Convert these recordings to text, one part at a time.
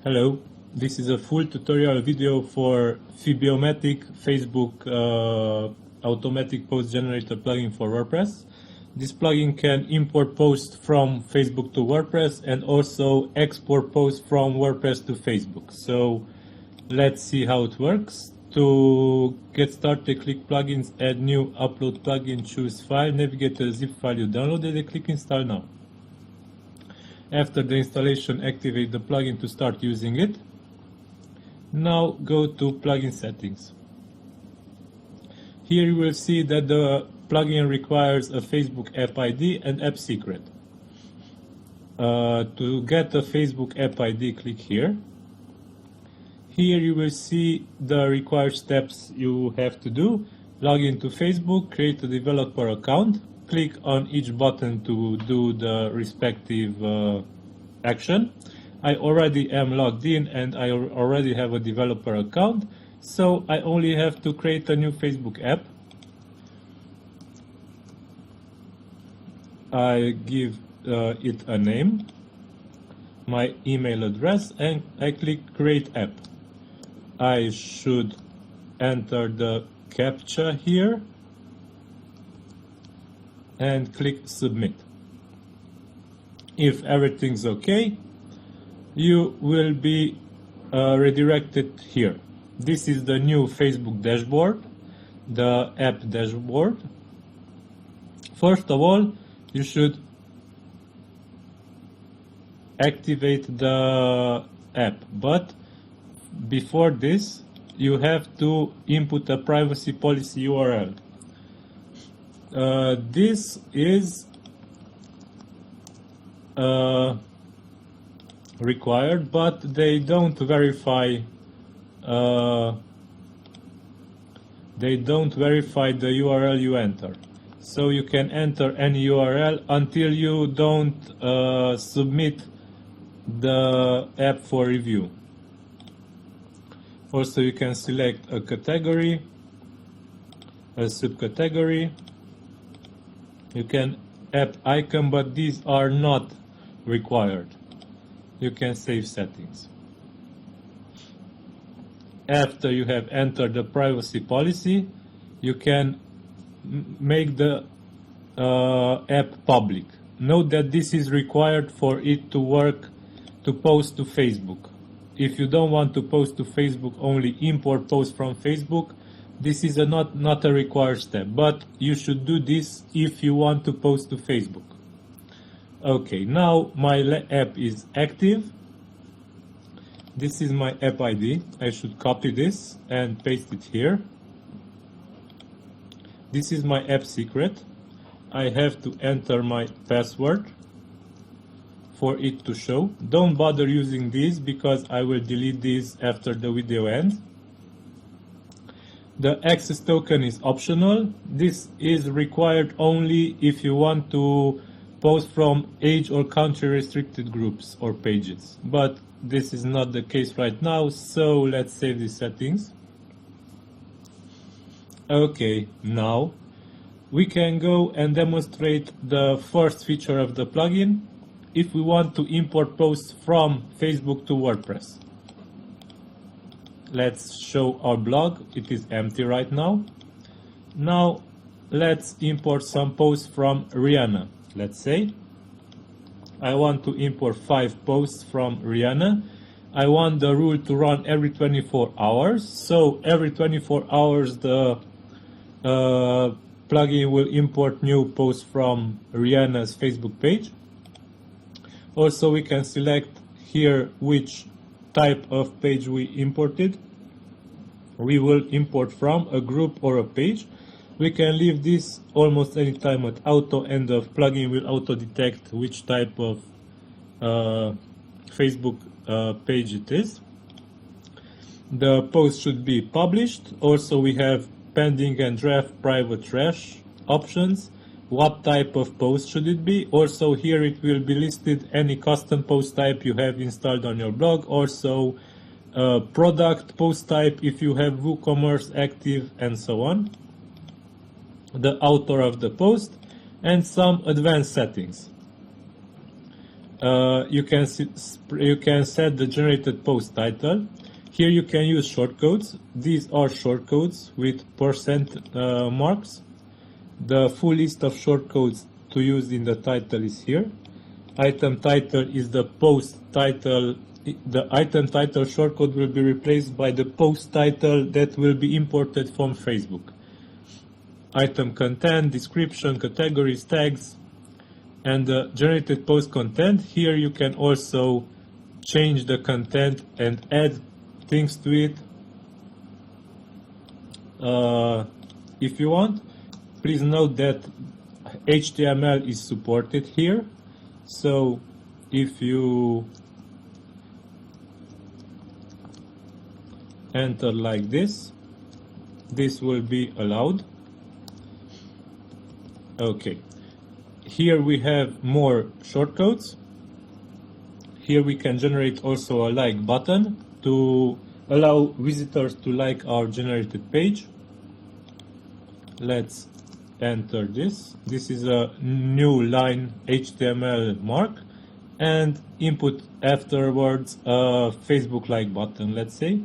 Hello, this is a full tutorial video for FBomatic Facebook automatic post generator plugin for WordPress. This plugin can import posts from Facebook to WordPress and also export posts from WordPress to Facebook. So let's see how it works. To get started, click Plugins, Add New, Upload Plugin, choose File, navigate to the zip file you downloaded and click Install Now. After the installation, activate the plugin to start using it. Now go to Plugin Settings. Here you will see that the plugin requires a Facebook app ID and app secret. To get a Facebook app ID, click here. Here you will see the required steps you have to do. Log into Facebook, create a developer account. Click on each button to do the respective action. I already am logged in and I already have a developer account, so I only have to create a new Facebook app. I give it a name, my email address, and I click Create App. I should enter the CAPTCHA here and click Submit. If everything's okay, you will be redirected here. This is the new Facebook dashboard, the app dashboard. First of all, you should activate the app, but before this, you have to input a privacy policy URL. This is required, but they don't verify the URL you enter. So you can enter any URL until you don't submit the app for review. Also, you can select a category, a subcategory. You can app icon, but these are not required. You can save settings. After you have entered the privacy policy, you can make the app public. Note that this is required for it to work to post to Facebook. If you don't want to post to Facebook, only import posts from Facebook. This is not a required step, but you should do this if you want to post to Facebook. Okay, now my app is active. This is my app ID. I should copy this and paste it here. This is my app secret. I have to enter my password for it to show. Don't bother using these because I will delete these after the video ends. The access token is optional. This is required only if you want to post from age or country restricted groups or pages. But this is not the case right now, so let's save these settings. Okay, now we can go and demonstrate the first feature of the plugin if we want to import posts from Facebook to WordPress. Let's show our blog. It is empty right now. Now let's import some posts from Rihanna. Let's say I want to import 5 posts from Rihanna. I want the rule to run every 24 hours. So every 24 hours the plugin will import new posts from Rihanna's Facebook page. Also, we can select here which type of page we imported. We will import from a group or a page. We can leave this almost any time at auto, and the plugin will auto detect which type of Facebook page it is. The post should be published. Also, we have pending and draft, private, trash options. What type of post should it be? Also, here it will be listed any custom post type you have installed on your blog. Also, product post type if you have WooCommerce active, and so on. The author of the post and some advanced settings. you can set the generated post title. Here you can use shortcodes. These are shortcodes with % marks. The full list of shortcodes to use in the title is here. Item title is the post title. The item title shortcode will be replaced by the post title that will be imported from Facebook. Item content, description, categories, tags, and the generated post content. Here you can also change the content and add things to it if you want. Please note that HTML is supported here, so if you enter like this, this will be allowed. Okay, here we have more shortcodes. Here we can generate also a like button to allow visitors to like our generated page. Let's enter this. This is a new line HTML mark, and input afterwards a Facebook like button, let's say.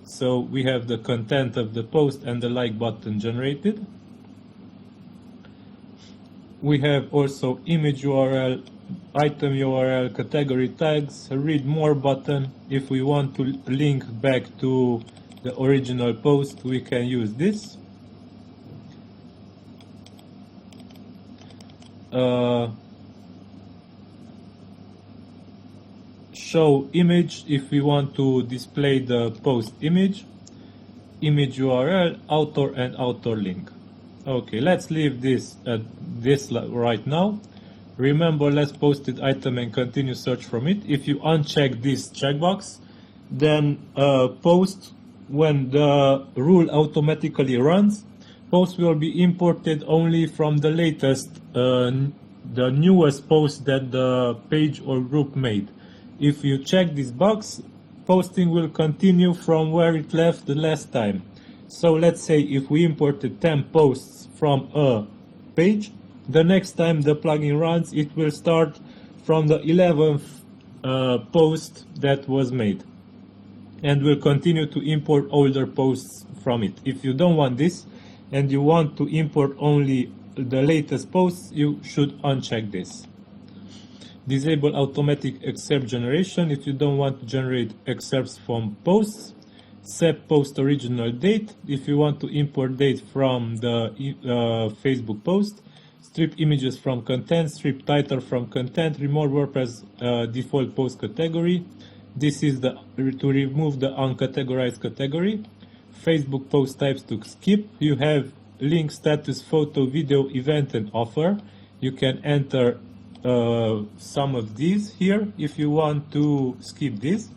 So we have the content of the post and the like button generated. We have also image URL, item URL, category tags, a read more button. If we want to link back to the original post, we can use this. Show image if we want to display the post image. Image URL, author and author link. Okay, let's leave this at this right now. Remember, let's post it item and continue search from it. If you uncheck this checkbox, then post, when the rule automatically runs, post will be imported only from the latest, the newest post that the page or group made. If you check this box, posting will continue from where it left the last time. So let's say if we imported 10 posts from a page, the next time the plugin runs, it will start from the 11th post that was made, and will continue to import older posts from it. If you don't want this and you want to import only the latest posts, you should uncheck this. Disable automatic excerpt generation if you don't want to generate excerpts from posts. Set post original date if you want to import date from the Facebook post. Strip images from content, strip title from content, remove WordPress default post category. This is to remove the uncategorized category. Facebook post types to skip. You have link, status, photo, video, event, and offer. You can enter some of these here if you want to skip this.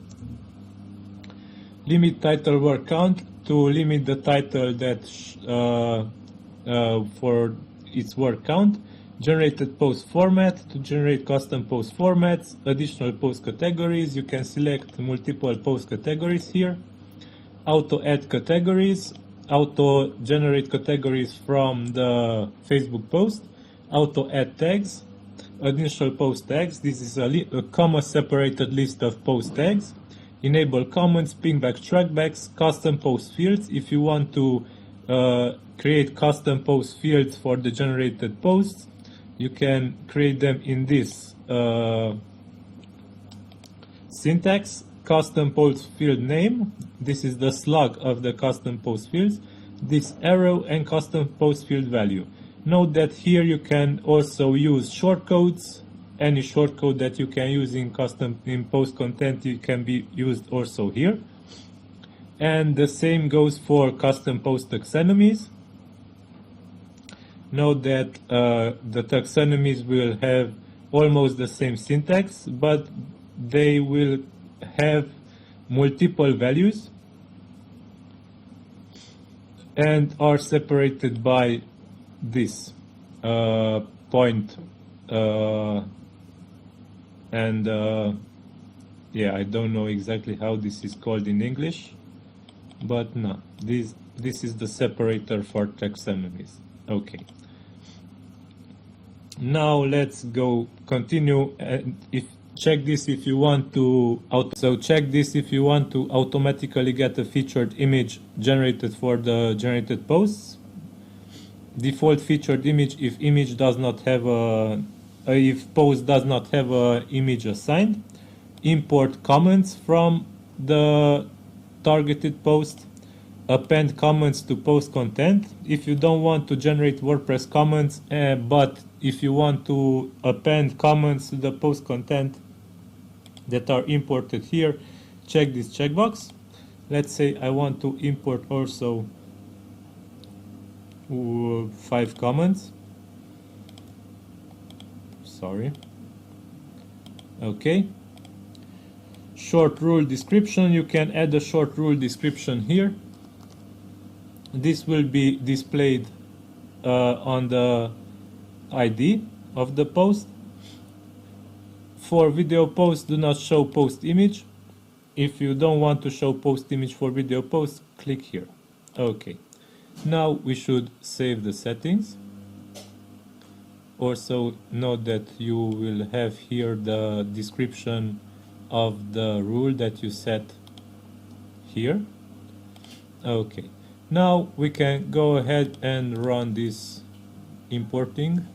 Limit title word count to limit the title that for its word count. Generated post format to generate custom post formats. Additional post categories. You can select multiple post categories here. Auto add categories. Auto generate categories from the Facebook post. Auto add tags. Additional post tags. This is a comma separated list of post tags. Enable comments, pingback, trackbacks, custom post fields. If you want to create custom post fields for the generated posts, you can create them in this syntax. Custom post field name. This is the slug of the custom post fields. This arrow and custom post field value. Note that here you can also use shortcodes. Any shortcode that you can use in post content, it can be used also here. And the same goes for custom post taxonomies. Note that the taxonomies will have almost the same syntax, but they will have multiple values and are separated by this point. Yeah, I don't know exactly how this is called in English, but no, this is the separator for taxonomies. Okay. Now let's go continue, and if check this if you want to check this if you want to automatically get a featured image generated for the generated posts. Default featured image if image does not have a if post does not have a image assigned. Import comments from the targeted post. Append comments to post content. If you don't want to generate WordPress comments, but if you want to append comments to the post content that are imported here, check this checkbox. Let's say I want to import also 5 comments. Sorry. Okay. Short rule description. You can add a short rule description here. This will be displayed on the ID of the post. For video post, do not show post image. If you don't want to show post image for video post, click here. Okay. Now we should save the settings. Also note that you will have here the description of the rule that you set here. Okay. Now we can go ahead and run this importing.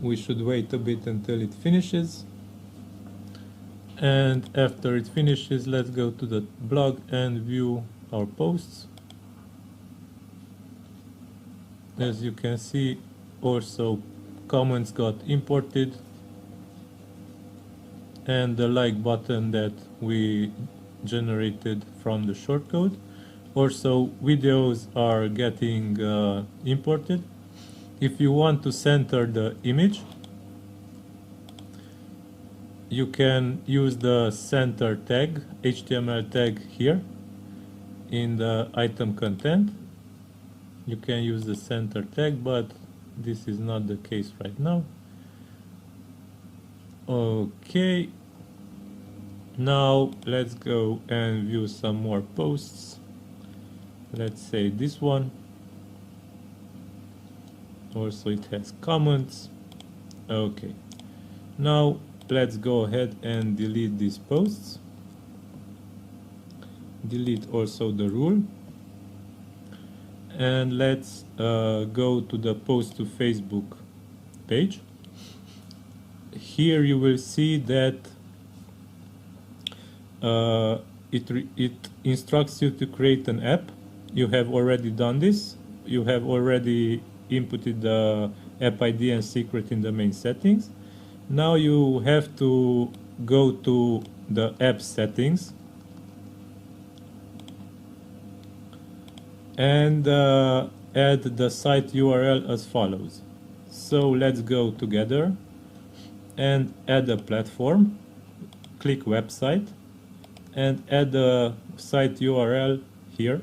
We should wait a bit until it finishes. And after it finishes, let's go to the blog and view our posts. As you can see, also comments got imported, and the like button that we generated from the shortcode. Also, videos are getting imported. If you want to center the image, you can use the center tag, HTML tag here in the item content. You can use the center tag, but this is not the case right now. Okay. Now let's go and view some more posts. Let's say this one. Also it has comments. Okay. Now let's go ahead and delete these posts. Delete also the rule. And let's go to the post to Facebook page. Here you will see that it instructs you to create an app. You have already done this. You have already inputted the app ID and secret in the main settings. Now you have to go to the app settings and add the site URL as follows. So let's go together and add a platform. Click website and add the site URL here.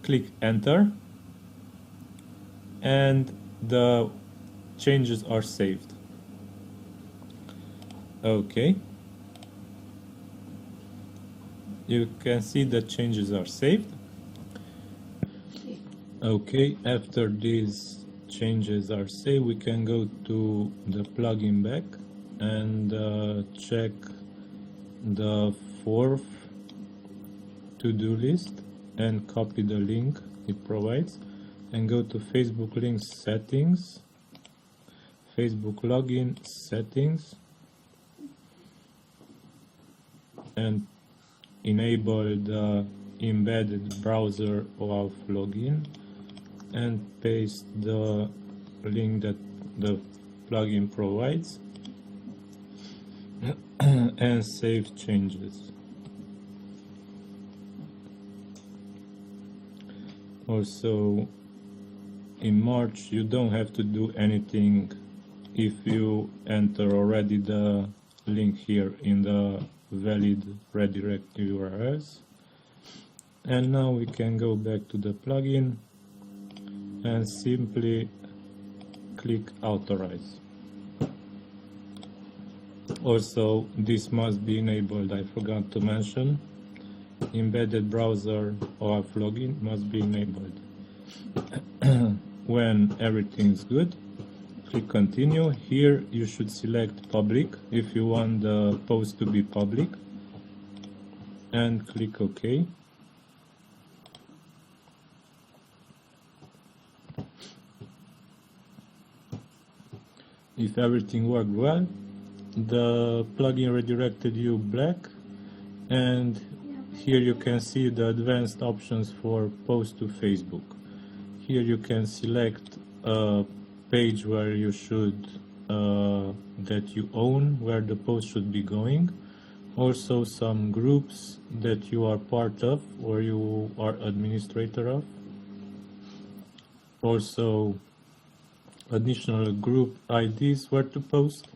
Click enter and the changes are saved. Okay. You can see the changes are saved. Okay, after these changes are saved, we can go to the plugin back and check the 4th to-do list and copy the link it provides and go to Facebook links settings, Facebook login settings, and enable the embedded browser of login and paste the link that the plugin provides and save changes. Also, in March you don't have to do anything if you enter already the link here in the valid redirect URLs. And now we can go back to the plugin and simply click authorize. Also, this must be enabled. I forgot to mention, embedded browser OAuth login must be enabled. when everything's good. Click continue. Here you should select public if you want the post to be public, and click OK. If everything worked well, the plugin redirected you back, and here you can see the advanced options for post to Facebook. Here you can select a page where you should that you own, where the post should be going. Also some groups that you are part of or you are administrator of. Also additional group IDs where to post.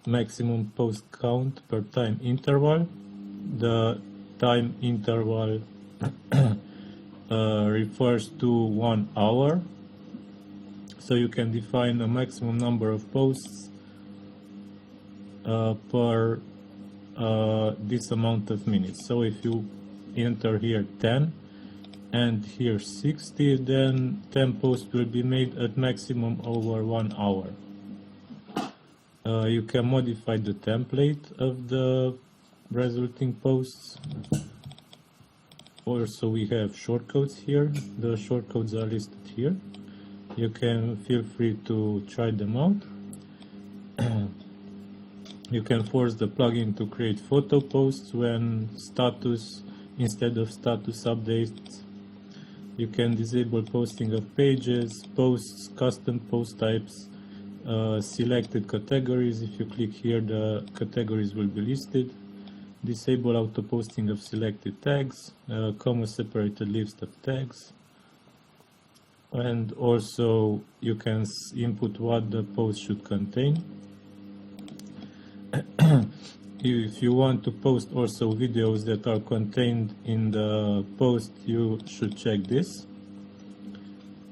Maximum post count per time interval. The time interval refers to 1 hour, so you can define a maximum number of posts per this amount of minutes. So if you enter here 10 and here 60, then 10 posts will be made at maximum over 1 hour. You can modify the template of the resulting posts. Also we have shortcodes here. The shortcodes are listed here. You can feel free to try them out. You can force the plugin to create photo posts when status instead of status updates. You can disable posting of pages, posts, custom post types, selected categories. If you click here, the categories will be listed. Disable auto posting of selected tags, comma separated list of tags, and also you can input what the post should contain. If you want to post also videos that are contained in the post, you should check this.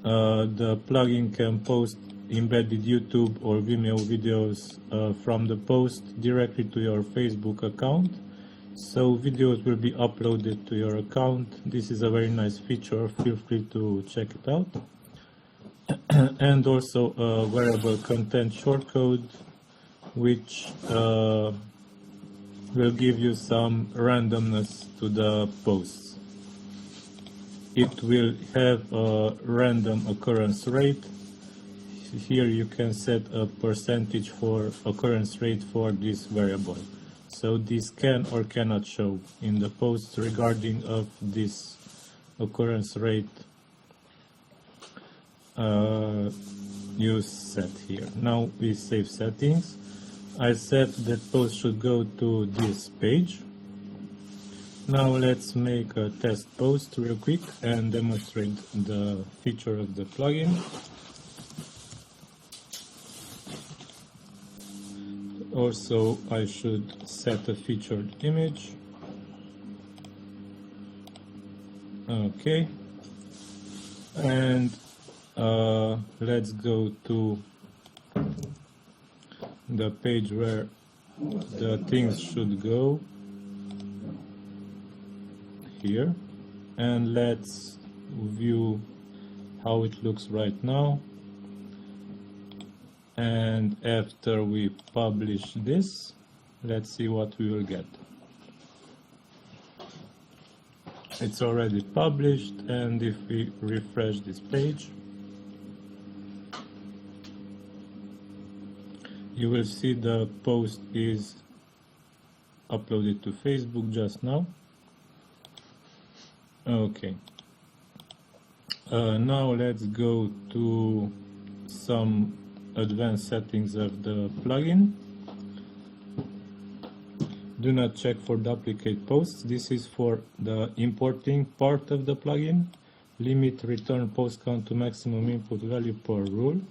The plugin can post embedded YouTube or Vimeo videos from the post directly to your Facebook account. So videos will be uploaded to your account. This is a very nice feature. Feel free to check it out. And also a variable content shortcode, which will give you some randomness to the posts. It will have a random occurrence rate. Here you can set a percentage for occurrence rate for this variable. So this can or cannot show in the posts regarding of this occurrence rate you set here. Now we save settings. I said that post should go to this page. Now let's make a test post real quick and demonstrate the feature of the plugin. Also, I should set a featured image. Okay, and let's go to the page where the things should go here, and let's view how it looks right now. And after we publish this, let's see what we will get. It's already published, and if we refresh this page, you will see the post is uploaded to Facebook just now. Okay. Now let's go to some advanced settings of the plugin. Do not check for duplicate posts. This is for the importing part of the plugin. Limit return post count to maximum input value per rule.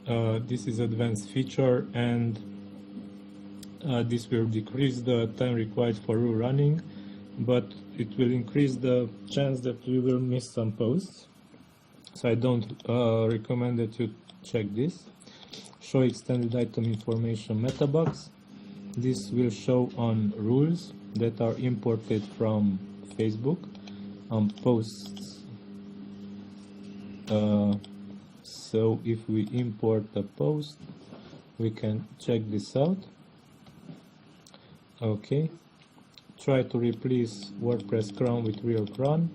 This is advanced feature, and this will decrease the time required for rule running, but it will increase the chance that we will miss some posts. So I don't recommend that you check this. Show extended item information meta box. This will show on rules that are imported from Facebook, on posts So if we import a post, we can check this out. Okay, try to replace WordPress Crown with Real Cron.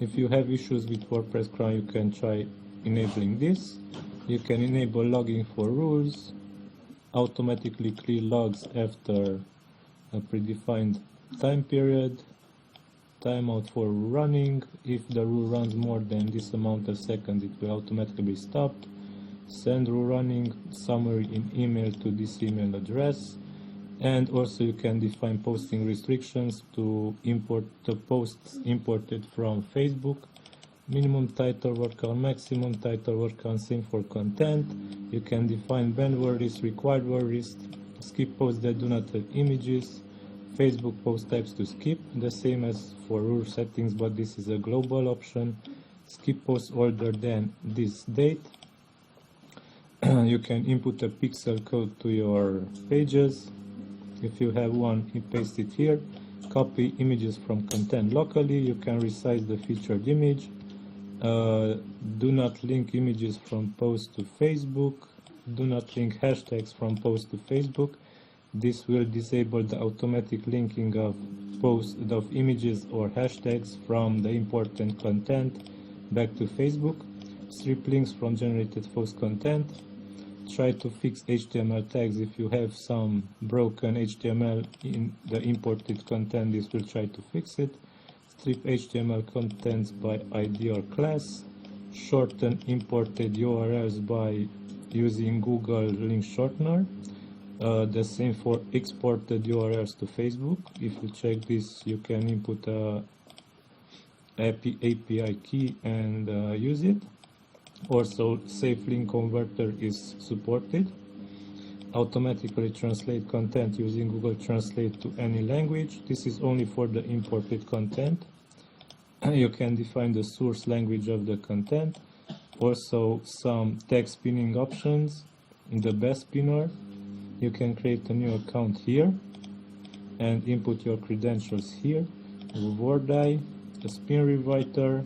If you have issues with WordPress Crown, you can try enabling this. You can enable logging for rules, automatically clear logs after a predefined time period, timeout for running. If the rule runs more than this amount of seconds, it will automatically be stopped. Send rule running summary in email to this email address. And also you can define posting restrictions to import the posts imported from Facebook. Minimum title word count, maximum title word count, same for content. You can define banned word list, required word list, skip posts that do not have images, Facebook post types to skip, the same as for rule settings, but this is a global option. Skip posts older than this date. You can input a pixel code to your pages. If you have one, you paste it here. Copy images from content locally. You can resize the featured image. Do not link images from post to Facebook. Do not link hashtags from post to Facebook. This will disable the automatic linking of images or hashtags from the important content back to Facebook. Strip links from generated post content. Try to fix HTML tags. If you have some broken HTML in the imported content, this will try to fix it. Strip HTML contents by ID or class. Shorten imported URLs by using Google Link Shortener. The same for exported URLs to Facebook. If you check this, you can input a API key and use it. Also, safe link converter is supported. Automatically translate content using Google Translate to any language. This is only for the imported content. You can define the source language of the content. Also, some text spinning options in the best spinner. You can create a new account here and input your credentials here. WordI, a spin rewriter,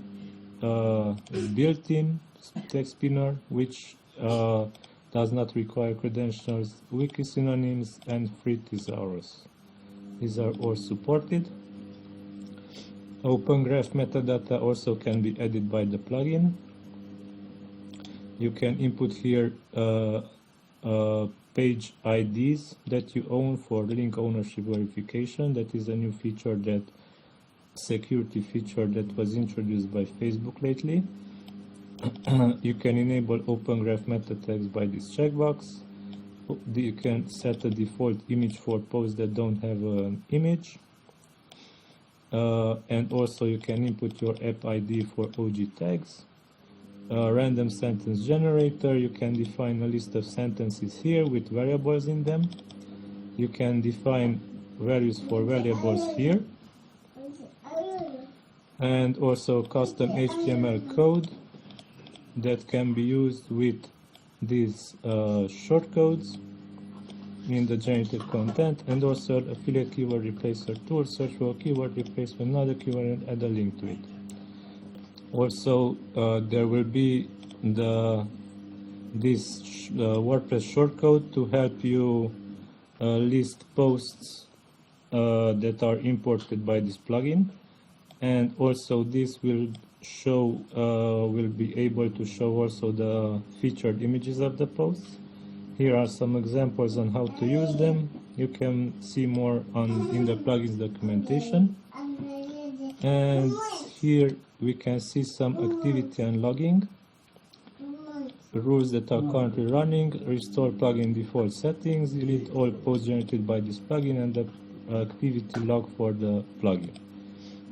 built-in text spinner, which does not require credentials, wiki synonyms, and free thesaurus. These are all supported. Open Graph metadata also can be added by the plugin. You can input here page IDs that you own for link ownership verification. That is a new feature, that security feature that was introduced by Facebook lately. You can enable Open Graph meta tags by this checkbox. You can set a default image for posts that don't have an image. And also you can input your app ID for OG tags. Random sentence generator. You can define a list of sentences here with variables in them. You can define values for variables here. And also custom HTML code that can be used with these shortcodes in the generated content, and also affiliate keyword replacer tool. Search for a keyword, replace with another keyword, and add a link to it. Also, there will be this WordPress shortcode to help you list posts that are imported by this plugin, and also this will be able to show also the featured images of the posts. Here are some examples on how to use them. You can see more in the plugins documentation. And here we can see some activity and logging, rules that are currently running, restore plugin default settings, delete all posts generated by this plugin, and the activity log for the plugin.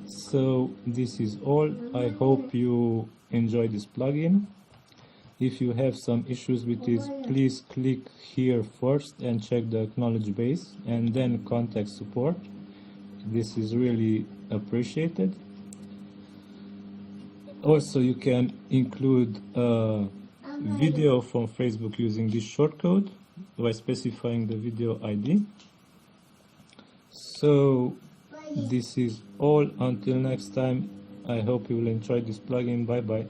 So this is all. I hope you enjoy this plugin. If you have some issues with this, please click here first and check the acknowledge base, and then contact support. This is really appreciated. Also, you can include a video from Facebook using this shortcode by specifying the video ID. So this is all. Until next time, I hope you will enjoy this plugin. Bye bye.